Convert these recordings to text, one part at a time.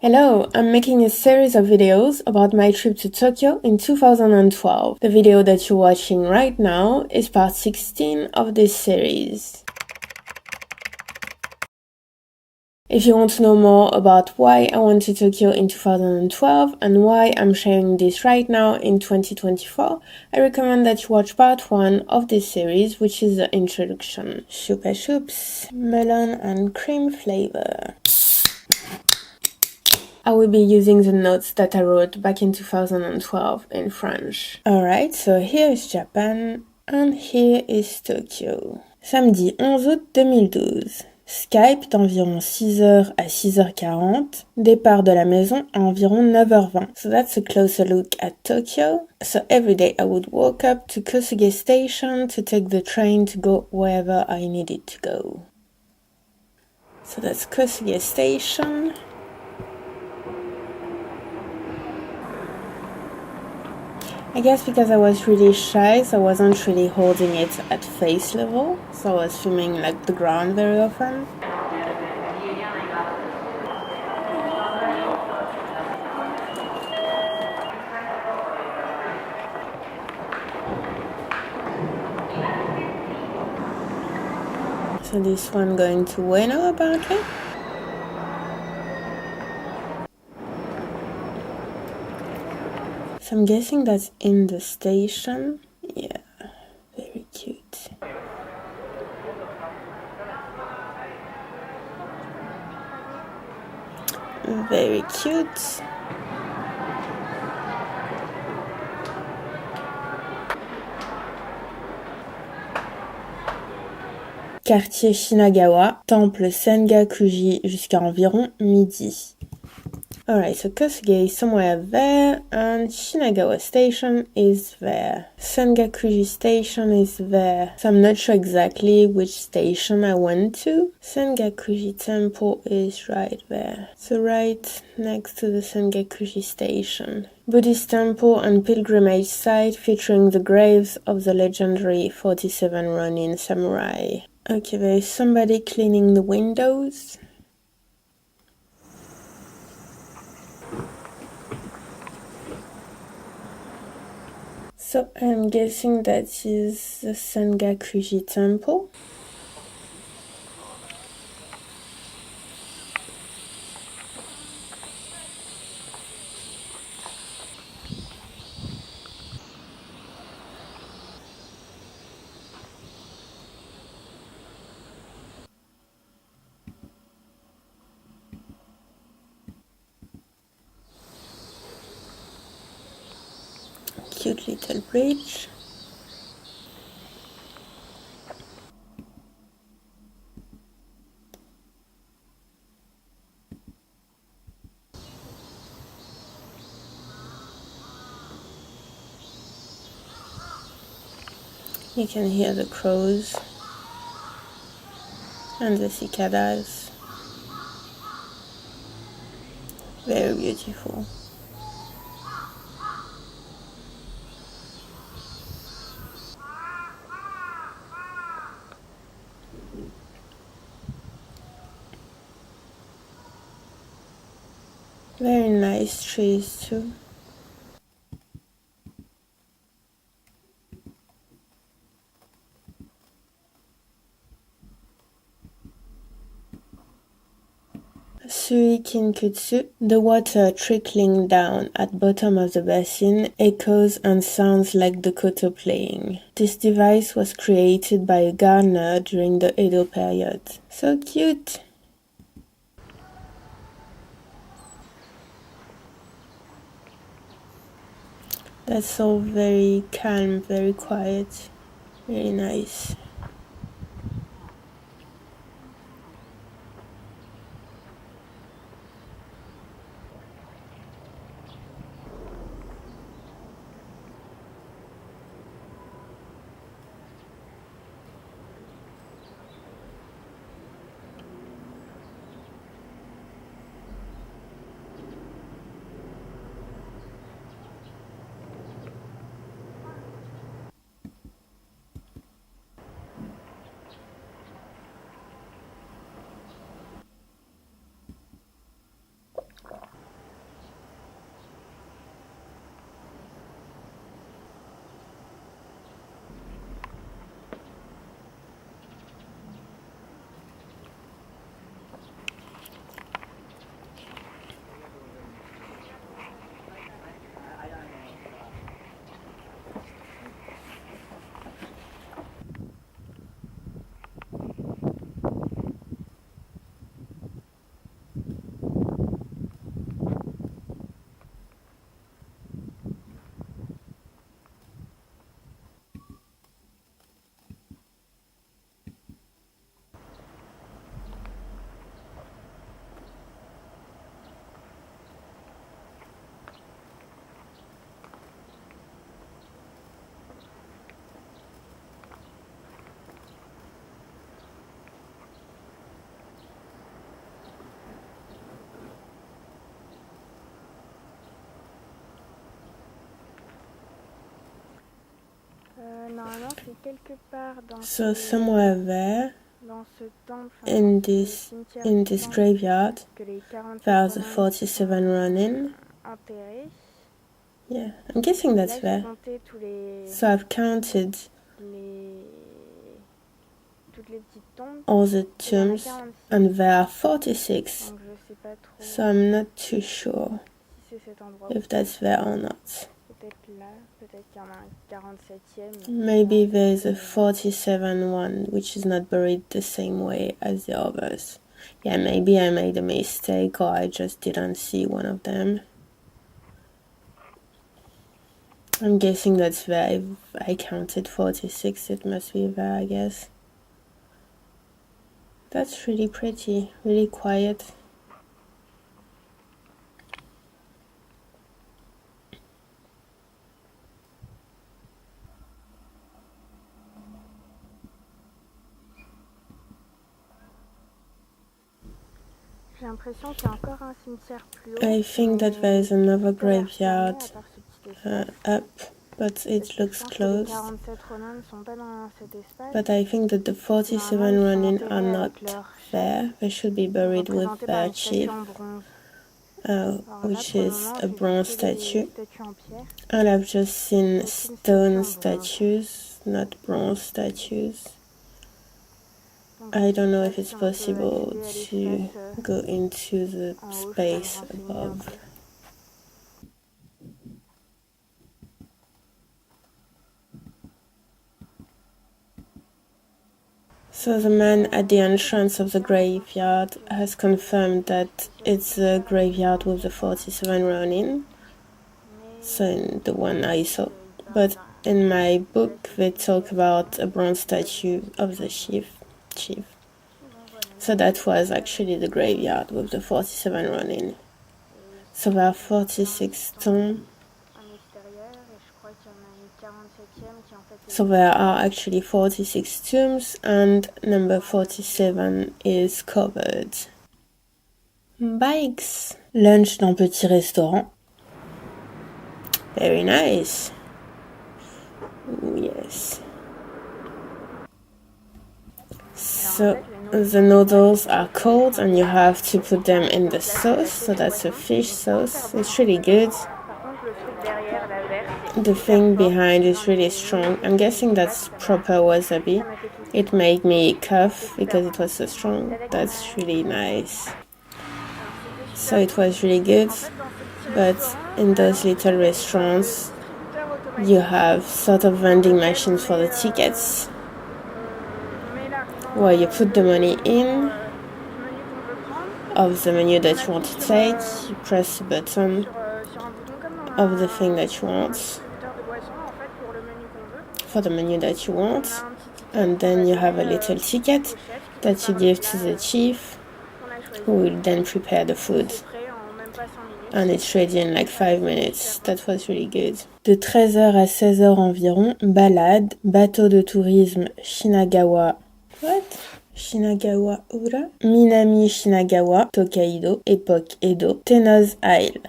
Hello, I'm making a series of videos about my trip to Tokyo in 2012. The video that you're watching right now is part 16 of this series. If you want to know more about why I went to Tokyo in 2012 and why I'm sharing this right now in 2024, I recommend that you watch part 1 of this series, which is the introduction. Chupa chups, melon and cream flavor. I will be using the notes that I wrote back in 2012 in French. Alright, so here is Japan and here is Tokyo. Samedi 11 août 2012. Skype d'environ 6h à 6h40. Départ de la maison à environ 9h20. So that's a closer look at Tokyo. So every day I would walk up to Kosuge Station to take the train to go wherever I needed to go. So that's Kosuge Station. I guess because I was really shy, so I wasn't really holding it at face level, so I was filming like the ground very often. So this one going to Ueno apparently. So I'm guessing that's in the station. Yeah, very cute. Very cute. Quartier Shinagawa, temple Sengakuji jusqu'à environ midi. Alright, so Kosuge is somewhere there, and Shinagawa Station is there. Sengakuji Station is there. So I'm not sure exactly which station I went to. Sengakuji Temple is right there. So right next to the Sengakuji Station. Buddhist temple and pilgrimage site featuring the graves of the legendary 47 Ronin samurai. Okay, there is somebody cleaning the windows. So I'm guessing that is the Sengakuji Temple. Cute little bridge. You can hear the crows and the cicadas. Very beautiful. Very nice trees too. Sui Kinkutsu, the water trickling down at bottom of the basin echoes and sounds like the koto playing. This device was created by a gardener during the Edo period. So cute! That's all very calm, very quiet, very nice. So somewhere there, in this graveyard, there's a 47 Ronin. Yeah, I'm guessing that's there. So I've counted all the tombs, and there are 46. So I'm not too sure if that's there or not. Maybe there's a 47 one which is not buried the same way as the others. Yeah, maybe I made a mistake or I just didn't see one of them. I'm guessing that's there. If I counted 46, it must be there, I guess. That's really pretty, really quiet. I think that there is another graveyard up, but it looks closed. But I think that the 47 Ronin are not there. They should be buried with their chief, which is a bronze statue. And I've just seen stone statues, not bronze statues. I don't know if it's possible to go into the space above. So the man at the entrance of the graveyard has confirmed that it's the graveyard with the 47 Ronin, so the one I saw. But in my book they talk about a bronze statue of the chief. So that was actually the graveyard with the 47 Ronin. So there are 46 tombs. So there are actually 46 tombs and number 47 is covered. Bikes. Lunch dans petit restaurant. Very nice. Yes. So the noodles are cold and you have to put them in the sauce. So that's a fish sauce. It's really good. The thing behind is really strong. I'm guessing that's proper wasabi. It made me cough because it was so strong. That's really nice. So it was really good. But in those little restaurants, you have sort of vending machines for the tickets, where you put the money in of the menu that you want to take. You press the button of the thing that you want for the menu that you want, and then you have a little ticket that you give to the chief, who will then prepare the food, and it's ready in like 5 minutes. That was really good. De 13h à 16h environ, balade, bateau de tourisme Shinagawa. Shinagawa Ura, Minami Shinagawa, Tokaido, époque Edo, Tennoz Isle.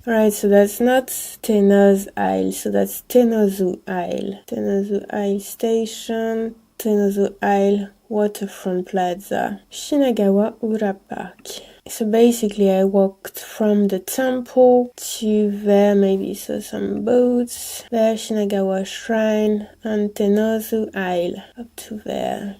Right, so that's not Tennoz Isle, so that's Tennozu Isle. Tennozu Isle Station, Tennozu Isle Waterfront Plaza, Shinagawa Ura Park. So basically I walked from the temple to there, maybe saw some boats, there Shinagawa Shrine, and Tennozu Isle up to there.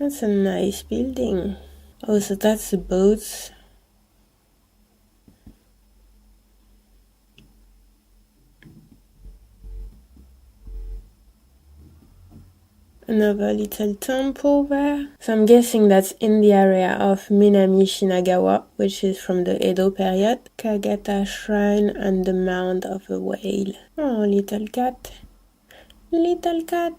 That's a nice building. Oh, so that's the boats. Another little temple there. So I'm guessing that's in the area of Minami Shinagawa, which is from the Edo period. Kagata Shrine and the Mound of a Whale. Oh, little cat. Little cat.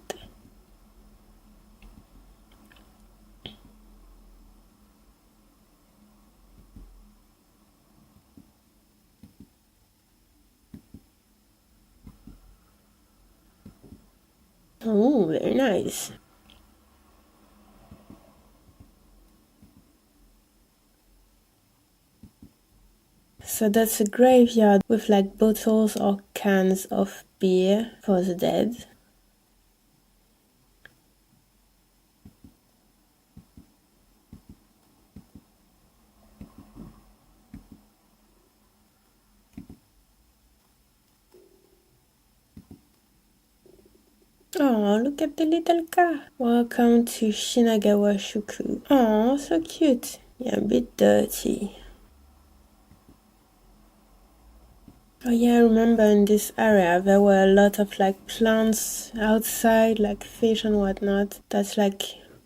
Oh, very nice. So that's a graveyard with like bottles or cans of beer for the dead. Oh, look at the little car. Welcome to Shinagawa Shuku. Oh, so cute. Yeah, a bit dirty. Oh yeah, I remember in this area there were a lot of like plants outside, like fish and whatnot. That's like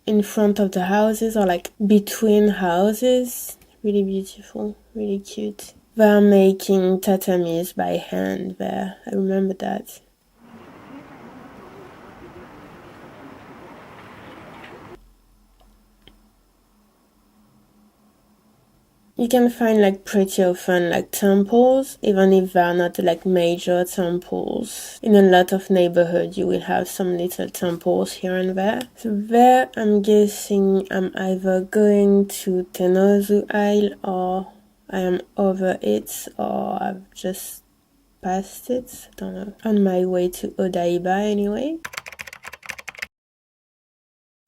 in front of the houses or like between houses. Really beautiful, really cute. They're making tatamis by hand there. I remember that. You can find like pretty often like temples, even if they're not like major temples. In a lot of neighborhoods you will have some little temples here and there. So there I'm guessing I'm either going to Tenozu Isle or I am over it or I've just passed it. I don't know. On my way to Odaiba anyway.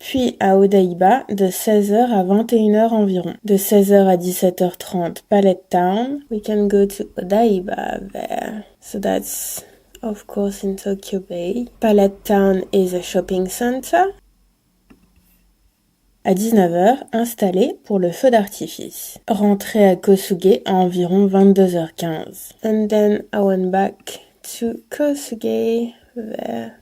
Puis à Odaiba, de 16h à 21h environ. De 16h à 17h30, Palette Town. We can go to Odaiba there. So that's, of course, in Tokyo Bay. Palette Town is a shopping center. À 19h, installé pour le feu d'artifice. Rentré à Kosuge à environ 22h15. And then I went back to Kosuge there.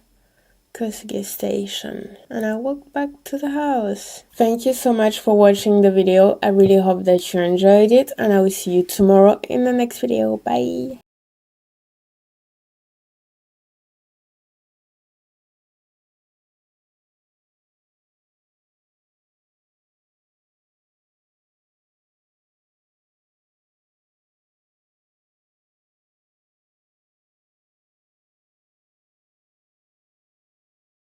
Kosuge Station, and I walked back to the house. Thank you so much for watching the video. I really hope that you enjoyed it, and I will see you tomorrow in the next video. Bye!